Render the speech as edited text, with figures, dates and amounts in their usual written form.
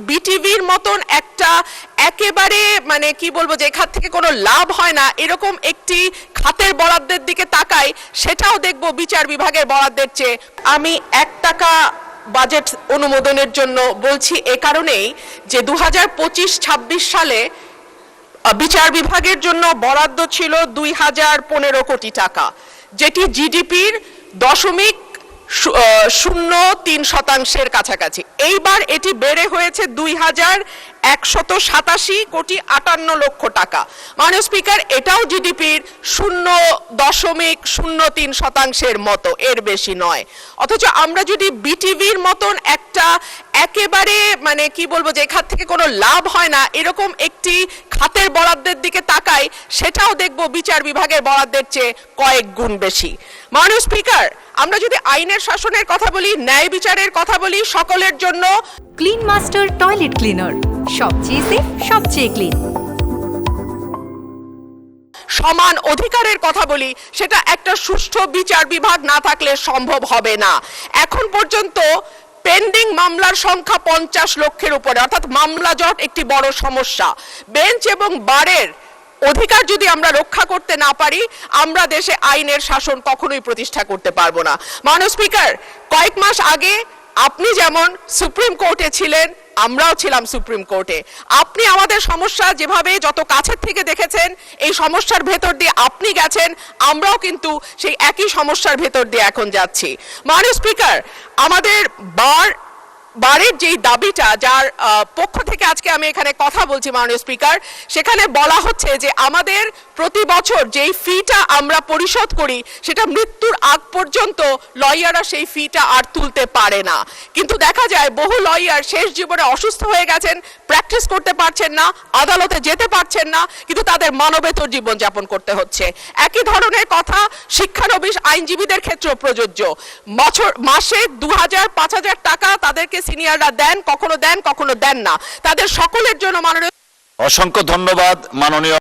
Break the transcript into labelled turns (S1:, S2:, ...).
S1: বিটিভির মতন একটা একেবারে মানে কি বলবো যে এখান থেকে কোনো লাভ হয় না এরকম একটি খাতের বরাদ্দের দিকে তাকাই, সেটাও দেখবো বিচার বিভাগের বরাদ্দের চেয়ে। আমি 1 টাকা বাজেট অনুমোদনের জন্য বলছি এ কারণেই যে 2025-26 সালে বিচার বিভাগের জন্য বরাদ্দ ছিল 2015 কোটি টাকা, যেটি জিডিপির 0.03% কাছাকাছি। এইবার এটি বেড়ে হয়েছে 2187 কোটি 58 লক্ষ টাকা। মাননীয় স্পিকার, এটাও জিডিপির 0.03% মতো, এর বেশি নয়। অথচ আমরা যদি বিটিভির মতন একটা একেবারে মানে কি বলবো যে এখান থেকে কোনো লাভ হয় না এরকম একটি খাতের বরাদ্দের দিকে তাকাই, সেটাও দেখবো বিচার বিভাগের বরাদ্দের চেয়ে কয়েক গুণ বেশি। মাননীয় স্পিকার, আমরা যদি আইনের শাসনের কথা বলি, ন্যায় বিচারের কথা বলি, সকলের জন্য
S2: ক্লিন মাস্টার টয়লেট ক্লিনার, সবচেয়ে সেফ, সবচেয়ে ক্লিন।
S1: সমান অধিকারের কথা বলি, সেটা একটা সুষ্ঠু বিচার বিভাগ না থাকলে সম্ভব হবে না। এখন পর্যন্ত পেন্ডিং মামলার সংখ্যা 50 লক্ষের উপরে, অর্থাৎ মামলা জট একটি বড় সমস্যা। বেঞ্চ এবং বারের অধিকার যদি আমরা রক্ষা করতে না পারি, আমরা দেশে আইনের শাসন কখনোই প্রতিষ্ঠা করতে পারবো না। মাননীয় স্পিকার, কয়েক মাস আগে আপনি যেমন সুপ্রিম কোর্টে ছিলেন, আমরাও ছিলাম সুপ্রিম কোর্টে। আপনি আমাদের সমস্যা যেভাবে যত কাছের থেকে দেখেছেন, এই সমস্যার ভেতর দিয়ে আপনি গেছেন, আমরাও কিন্তু সেই একই সমস্যার ভেতর দিয়ে এখন যাচ্ছি। মাননীয় স্পিকার, আমাদের বারের যেই দাবিটা, যার পক্ষ থেকে আজকে আমি এখানে কথা বলছি মাননীয় স্পিকার, সেখানে বলা হচ্ছে যে আমাদের প্রতি বছর যেই ফিটা আমরা পরিশোধ করি, সেটা মৃত্যুর আগ পর্যন্ত লয়াররা সেই ফিটা আর তুলতে পারে না। কিন্তু দেখা যায় বহু লয়ার শেষ জীবনে অসুস্থ হয়ে গেছেন, প্র্যাকটিস করতে পারছেন না, আদালতে যেতে পারছেন না, কিন্তু তাদের মানবেতর জীবন যাপন করতে হচ্ছে। একই ধরনের কথা শিক্ষানবিশ আইনজীবীদের ক্ষেত্রেও প্রযোজ্য। মাসে 2000-5000 টাকা তাদেরকে সিনিয়ররা দেন, কখনো দেন না। তাদের সকলের জন্য মাননীয়
S3: অসংখ্য ধন্যবাদ মাননীয়